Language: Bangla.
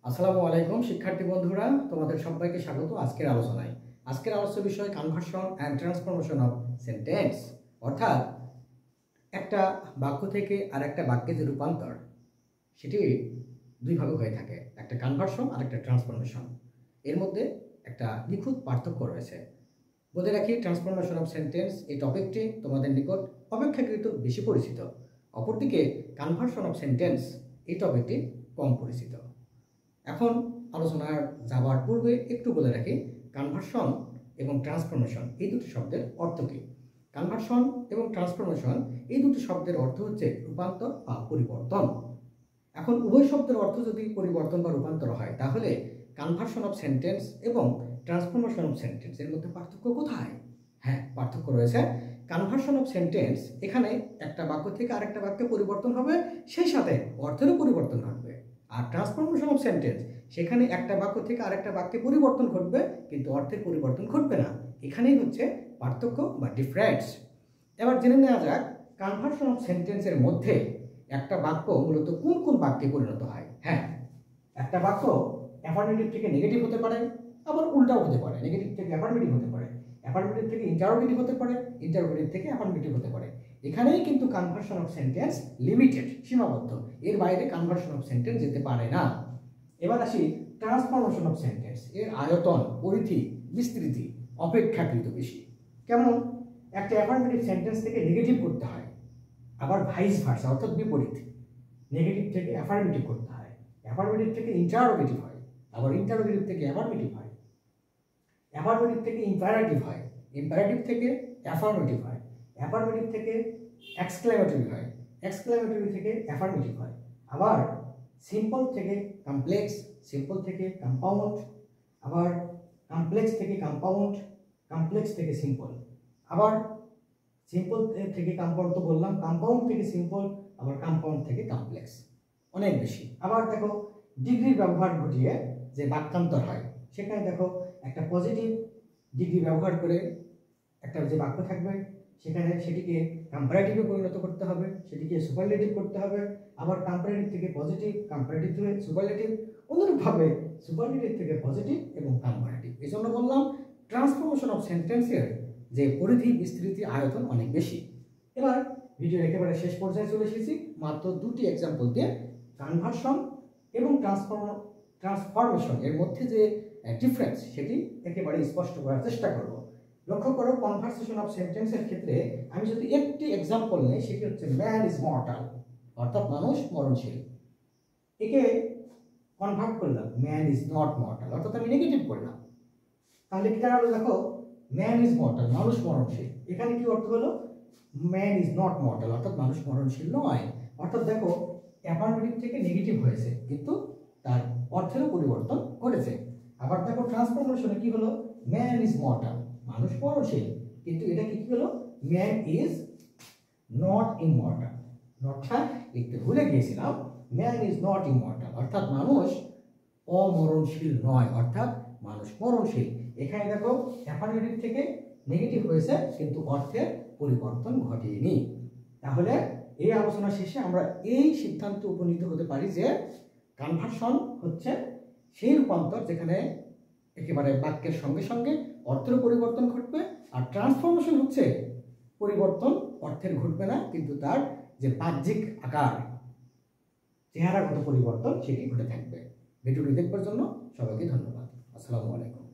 আসসালামু আলাইকুম শিক্ষার্থী বন্ধুরা, তোমাদের সবাইকে স্বাগত আজকের আলোচনায়। আজকের আলোচ্য বিষয় conversion and transformation of sentence, অর্থাৎ একটা বাক্য থেকে আর একটা বাক্যে যে রূপান্তর, সেটি দুই ভাগে হয়ে থাকে, একটা কনভার্সন আর একটা ট্রান্সফরমেশন। এর মধ্যে একটা নিখুঁত পার্থক্য রয়েছে। বলে রাখি, ট্রান্সফরমেশন অফ সেন্টেন্স এই টপিকটি তোমাদের নিকট অপেক্ষাকৃত বেশি পরিচিত, অপরদিকে কনভার্সন অফ সেন্টেন্স এই টপিকটি কম পরিচিত। এখন আলোচনার যাবার পূর্বে একটু বলে রাখি, কনভার্সন এবং ট্রান্সফরমেশন এই দুটি শব্দের অর্থ কী। কনভার্সন এবং ট্রান্সফরমেশন এই দুটি শব্দের অর্থ হচ্ছে রূপান্তর বা পরিবর্তন। এখন উভয় শব্দের অর্থ যদি পরিবর্তন বা রূপান্তর হয়, তাহলে কনভার্সন অফ সেন্টেন্স এবং ট্রান্সফরমেশন অফ সেন্টেন্স এর মধ্যে পার্থক্য কোথায়? হ্যাঁ, পার্থক্য রয়েছে। কনভার্সন অফ সেন্টেন্স, এখানে একটা বাক্য থেকে আরেকটা বাক্যে পরিবর্তন হবে, সেই সাথে অর্থেরও পরিবর্তন ঘটবে। আর ট্রান্সফরমেশন অফ সেন্টেন্স, সেখানে একটা বাক্য থেকে আরেকটা বাক্যে পরিবর্তন ঘটবে, কিন্তু অর্থের পরিবর্তন ঘটবে না। এখানেই হচ্ছে পার্থক্য বা ডিফারেন্স। এবার জেনে নেওয়া যাক, কনভার্সন অফ সেন্টেন্সের মধ্যে একটা বাক্য মূলত কোন কোন বাক্যে পরিণত হয়। হ্যাঁ, একটা বাক্য অ্যাফার্মেটিভ থেকে নেগেটিভ হতে পারে, আবার উল্টাও হতে পারে। নেগেটিভ থেকে অ্যাফার্মেটিভ হতে পারে, অ্যাফার্মেটিভ থেকে ইন্টারোগেটিভ হতে পারে, ইন্টারোগেটিভ থেকে অ্যাফার্মেটিভ হতে পারে। এখানেই কিন্তু কনভার্সন অফ সেন্টেন্স লিমিটেড, সীমাবদ্ধ। এর বাইরে কনভার্সন অফ সেন্টেন্স যেতে পারে না। এবার আসি ট্রান্সফরমেশন অফ সেন্টেন্স। এর আয়তন, পরিধি, বিস্তৃতি অপেক্ষাকৃত বেশি। কেমন? একটা অ্যাফার্মেটিভ সেন্টেন্স থেকে নেগেটিভ করতে হয়, আবার ভাইস ভার্সা, অর্থাৎ বিপরীত। নেগেটিভ থেকে অ্যাফার্মেটিভ করতে হয়, অ্যাফার্মেটিভ থেকে ইন্টারোগেটিভ হয়, আবার ইন্টারোগেটিভ থেকে অ্যাফার্মেটিভ হয়, অ্যাফার্মেটিভ থেকে ইম্পারেটিভ হয়, ইম্পারেটিভ থেকে অ্যাফার্মেটিভ হয়, অ্যাফার্মেটিভ থেকে এক্সক্লেমেটরি হয়, এক্সক্লেমেটরি থেকে অ্যাফার্মেটিভ হয়, আবার সিম্পল থেকে কমপ্লেক্স, সিম্পল থেকে কম্পাউন্ড, আবার কমপ্লেক্স থেকে কম্পাউন্ড, কমপ্লেক্স থেকে সিম্পল, আবার সিম্পল থেকে কম্পাউন্ড তো বললাম, কম্পাউন্ড থেকে সিম্পল, আবার কম্পাউন্ড থেকে কমপ্লেক্স, অনেক বেশি। আবার দেখো, ডিগ্রি ব্যবহার ঘটিয়ে যে বাক্যান্তর হয়, সেখানে দেখো একটা পজিটিভ ডিগ্রি ব্যবহার করে একটা যে বাক্য থাকবে, সেখানে সেটিকে কম্পারেটিভে পরিণত করতে হবে, সেটিকে সুপারলেটিভ করতে হবে, আবার কম্পারেটিভ থেকে পজিটিভ, কম্পারেটিভ থেকে সুপারলেটিভ, অনুরূপভাবে সুপারলেটিভ থেকে পজিটিভ এবং কম্পারেটিভ। এই জন্য বললাম ট্রান্সফরমেশন অফ সেন্টেন্সের যে পরিধি, বিস্তৃতি, আয়তন অনেক বেশি। এবার ভিডিওর একেবারে শেষ পর্যায়ে চলে এসেছি। মাত্র দুটি এক্সাম্পল দিয়ে কনভার্সন এবং ট্রান্সফরমেশন এর মধ্যে যে ডিফারেন্স, সেটি একেবারে স্পষ্ট করার চেষ্টা করব। লক্ষ্য করো, কনভার্সেশন অফ সেন্টেন্সের ক্ষেত্রে আমি যদি একটি এক্সাম্পল নেই, সেটি হচ্ছে ম্যান ইজ মর্টাল, অর্থাৎ মানুষ মরণশীল। একে কনভার্ট করলাম, ম্যান ইজ নট মর্টাল, অর্থাৎ আমি নেগেটিভ করলাম। তাহলে কি দাঁড়ালো? দেখো, ম্যান ইজ মর্টাল, মানুষ মরণশীল। এখানে কি অর্থ হলো? ম্যান ইজ নট মর্টাল, অর্থাৎ মানুষ মরণশীল নয়। অর্থাৎ দেখো, অ্যাফার্মেটিভ থেকে নেগেটিভ হয়েছে, কিন্তু তার অর্থেরও পরিবর্তন ঘটেছে। আবার দেখো, ট্রান্সফরমেশনে কি হলো? ম্যান ইজ মর্টাল, মানুষ মরণশীল, কিন্তু এটা কি হলো? Man is not immortal. নটটা লিখতে ভুলে গিয়েছিলাম। ম্যান ইজ নট ইমমর্টাল, অর্থাৎ মানুষ অমরণশীল নয়, অর্থাৎ মানুষ মরণশীল। এখানে দেখো, অ্যাফার্মেটিভ থেকে নেগেটিভ হয়েছে, কিন্তু অর্থের পরিবর্তন ঘটেনি। তাহলে এই আলোচনা শেষে আমরা এই সিদ্ধান্তে উপনীত হতে পারি যে কনভার্সন হচ্ছে সেই রূপান্তর যেখানে একেবারে বাক্যের সঙ্গে সঙ্গে অর্থের পরিবর্তন ঘটবে, আর ট্রান্সফরমেশন হচ্ছে পরিবর্তন অর্থের ঘটবে না, কিন্তু তার যে বাহ্যিক আকার, চেহারাগত পরিবর্তন, সেটি ঘটে থাকবে। ভিডিওটি দেখবার জন্য সবাইকে ধন্যবাদ। আসসালামু আলাইকুম।